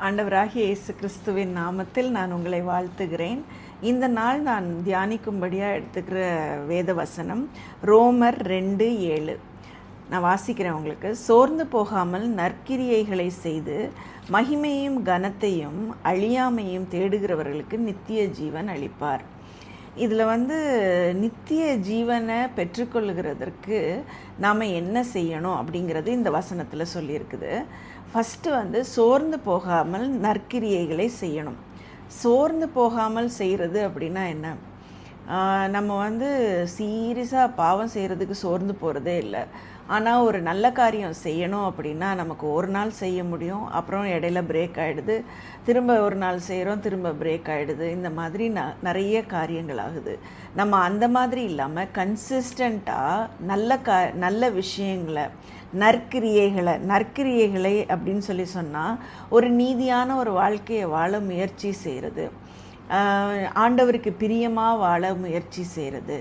ஆண்டவராகிய இயேசு கிறிஸ்துவின் நாமத்தில் நான் உங்களை வாழ்த்துகிறேன். இந்த நாள் நான் தியானிக்கும்படியாக எடுத்துக்கிற வேத வசனம் ரோமர் 2:7. நான் வாசிக்கிறேன் உங்களுக்கு. சோர்ந்து போகாமல் நற்கிரியைகளை செய்து மகிமையும் கனத்தையும் அழியாமையும் தேடுகிறவர்களுக்கு நித்திய ஜீவன் அளிப்பார். இதில் நித்திய ஜீவனை பெற்றுக்கொள்கிறதற்கு நாம் என்ன செய்யணும் அப்படிங்கிறது இந்த வசனத்தில் சொல்லியிருக்குது. ஃபஸ்ட்டு சோர்ந்து போகாமல் நற்கிரியைகளை செய்யணும். சோர்ந்து போகாமல் செய்கிறது அப்படின்னா என்ன? நம்ம சீரியஸாக பாவம் செய்கிறதுக்கு சோர்ந்து போகிறதே இல்லை. ஆனால் ஒரு நல்ல காரியம் செய்யணும் அப்படின்னா நமக்கு ஒரு நாள் செய்ய முடியும், அப்புறம் இடையில பிரேக் ஆகிடுது, திரும்ப ஒரு நாள் செய்கிறோம், திரும்ப பிரேக் ஆகிடுது. இந்த மாதிரி நிறைய காரியங்கள் ஆகுது. நம்ம அந்த மாதிரி இல்லாமல் கன்சிஸ்டண்ட்டாக நல்ல விஷயங்களை நற்கிரியைகளை அப்படின்னு சொன்னால் ஒரு நீதியான ஒரு வாழ்க்கையை வாழ முயற்சி செய்கிறது, ஆண்டவருக்கு பிரியமாக வாழ முயற்சி செய்கிறது,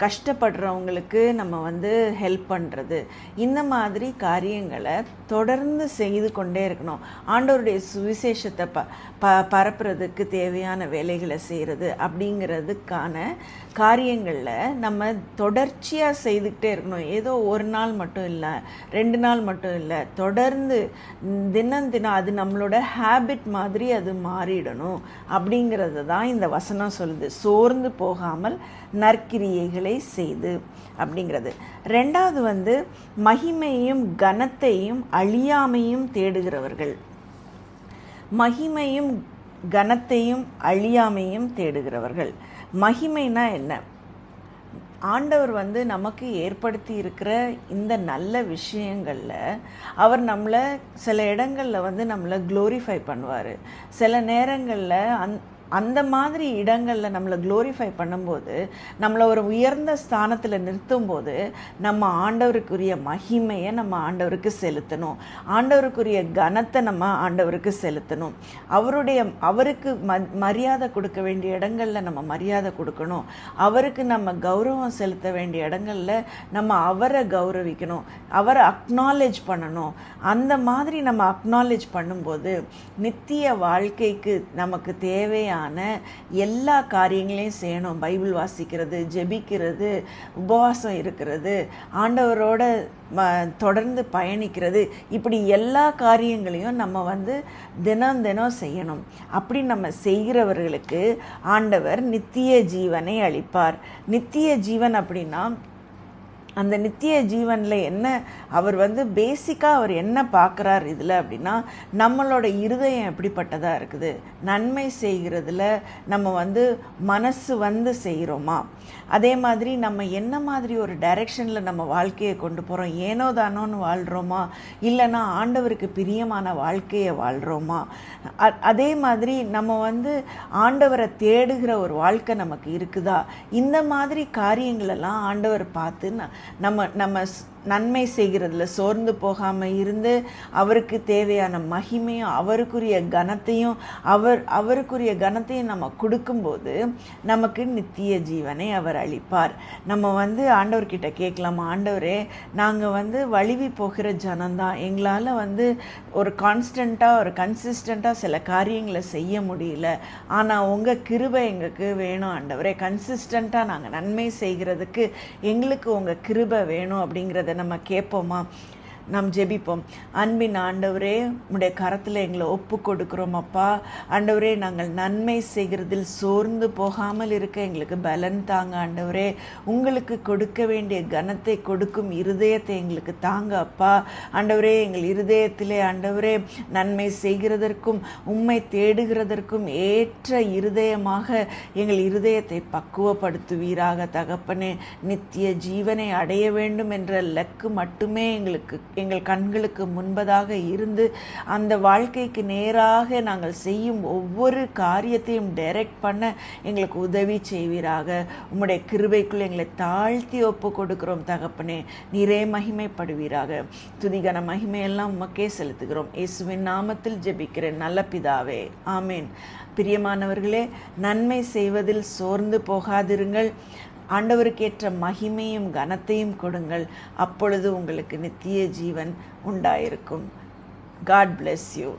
கஷ்டப்படுறவங்களுக்கு நம்ம ஹெல்ப் பண்ணுறது, இந்த மாதிரி காரியங்களை தொடர்ந்து செய்து கொண்டே இருக்கணும். ஆண்டவருடைய சுவிசேஷத்தை பரப்புறதுக்கு தேவையான வேலைகளை செய்கிறது அப்படிங்கிறதுக்கான காரியங்களில் நம்ம தொடர்ச்சியாக செய்துக்கிட்டே இருக்கணும். ஏதோ ஒரு நாள் மட்டும் இல்லை, 2 நாள் மட்டும் இல்லை, தொடர்ந்து தினம் அது நம்மளோட ஹேபிட் மாதிரி அது மாறிடணும் அப்படிங்கிறது தான் இந்த வசனம் சொல்லுது. சோர்ந்து போகாமல் நற்கிரியைகளை செய்து அப்படிங்கிறது. ரெண்டாவது மகிமையும் கனத்தையும் அழியாமையும் தேடுகிறவர்கள். மகிமையும் கனத்தையும் அழியாமையும் தேடுகிறவர்கள். மகிமைனா என்ன? ஆண்டவர் நமக்கு ஏற்படுத்தி இருக்கிற இந்த நல்ல விஷயங்களில் அவர் நம்மளை சில இடங்களில் நம்மளை க்ளோரிஃபை பண்ணுவார். சில நேரங்களில் அந்த மாதிரி இடங்களில் நம்மளை க்ளோரிஃபை பண்ணும்போது, நம்மளை ஒரு உயர்ந்த ஸ்தானத்தில் நிறுத்தும்போது நம்ம ஆண்டவருக்குரிய மகிமையை நம்ம ஆண்டவருக்கு செலுத்தணும், ஆண்டவருக்குரிய கனத்தை நம்ம ஆண்டவருக்கு செலுத்தணும், அவருக்கு மரியாதை கொடுக்க வேண்டிய இடங்களில் நம்ம மரியாதை கொடுக்கணும், அவருக்கு நம்ம கௌரவம் செலுத்த வேண்டிய இடங்களில் நம்ம அவரை கௌரவிக்கணும், அவரை அக்னாலேஜ் பண்ணணும். அந்த மாதிரி நம்ம அக்னாலேஜ் பண்ணும்போது நித்திய வாழ்க்கைக்கு நமக்கு தேவையான எல்லா காரியங்களையும் செய்யணும். பைபிள் வாசிக்கிறது, ஜெபிக்கிறது, உபவாசம் இருக்கிறது, ஆண்டவரோட தொடர்ந்து பயணிக்கிறது, இப்படி எல்லா காரியங்களையும் நம்ம தினம் செய்யணும். அப்படி நம்ம செய்கிறவர்களுக்கு ஆண்டவர் நித்திய ஜீவனை அளிப்பார். நித்திய ஜீவன் அப்படின்னா அந்த நித்திய ஜீவனில் என்ன அவர் பேசிக்காக அவர் என்ன பார்க்குறார் இதில் அப்படின்னா, நம்மளோட இருதயம் எப்படிப்பட்டதாக இருக்குது, நன்மை செய்கிறதுல நம்ம மனசு செய்கிறோமா, அதே மாதிரி நம்ம என்ன மாதிரி ஒரு டைரெக்ஷனில் நம்ம வாழ்க்கையை கொண்டு போகிறோம், ஏனோ தானோன்னு வாழ்கிறோமா, இல்லைன்னா ஆண்டவருக்கு பிரியமான வாழ்க்கையை வாழ்கிறோமா, அதே மாதிரி நம்ம ஆண்டவரை தேடுகிற ஒரு வாழ்க்கை நமக்கு இருக்குதா, இந்த மாதிரி காரியங்களெல்லாம் ஆண்டவர் பார்த்து நம்ம நன்மை செய்கிறதுல சோர்ந்து போகாமல் இருந்து அவருக்கு தேவையான மகிமையும் அவருக்குரிய கனத்தையும் நம்ம கொடுக்கும்போது நமக்கு நித்திய ஜீவனை அவர் அளிப்பார். நம்ம ஆண்டவர்கிட்ட கேட்கலாம், ஆண்டவரே நாங்கள் வழுவி போகிற ஜனந்தான், எங்களால் ஒரு கன்சிஸ்டண்ட்டாக சில காரியங்களை செய்ய முடியல, ஆனால் உங்கள் கிருபை எங்களுக்கு வேணும் ஆண்டவரே, கன்சிஸ்டண்ட்டாக நாங்கள் நன்மை செய்கிறதுக்கு எங்களுக்கு உங்கள் கிருபை வேணும் அப்படிங்கிறத நம்ம கேட்போமா? நாம் ஜெபிப்போம். அன்பின் ஆண்டவரே, உம்முடைய கரத்தில் எங்களை ஒப்பு கொடுக்குறோம் அப்பா. ஆண்டவரே, நாங்கள் நன்மை செய்கிறதில் சோர்ந்து போகாமல் இருக்க எங்களுக்கு பலன் தாங்க ஆண்டவரே. உங்களுக்கு கொடுக்க வேண்டிய கனத்தை கொடுக்கும் இருதயத்தை எங்களுக்கு தாங்க அப்பா. ஆண்டவரே, எங்கள் இருதயத்திலே ஆண்டவரே நன்மை செய்கிறதற்கும் உம்மை தேடுகிறதற்கும் ஏற்ற இருதயமாக எங்கள் இருதயத்தை பக்குவப்படுத்துவீராக தகப்பனே. நித்திய ஜீவனை அடைய வேண்டும் என்ற லக்கு மட்டுமே எங்கள் கண்களுக்கு முன்பதாக இருந்து அந்த வாழ்க்கைக்கு நேராக நாங்கள் செய்யும் ஒவ்வொரு காரியத்தையும் டைரக்ட் பண்ண எங்களுக்கு உதவி செய்வீராக. உம்முடைய கிருபைக்குள் எங்களை தாழ்த்தி ஒப்பு கொடுக்கிறோம் தகப்பனே. நீரே மகிமைப்படுவீராக. துதிகன மகிமையெல்லாம் உமக்கே செலுத்துகிறோம். இயேசுவின் நாமத்தில் ஜெபிக்கிறேன் நல்ல பிதாவே, ஆமேன். பிரியமானவர்களே, நன்மை செய்வதில் சோர்ந்து போகாதிருங்கள். ஆண்டவருக்கேற்ற மகிமையும் கனத்தையும் கொடுங்கள். அப்பொழுது உங்களுக்கு நித்திய ஜீவன் உண்டாயிருக்கும். God bless you.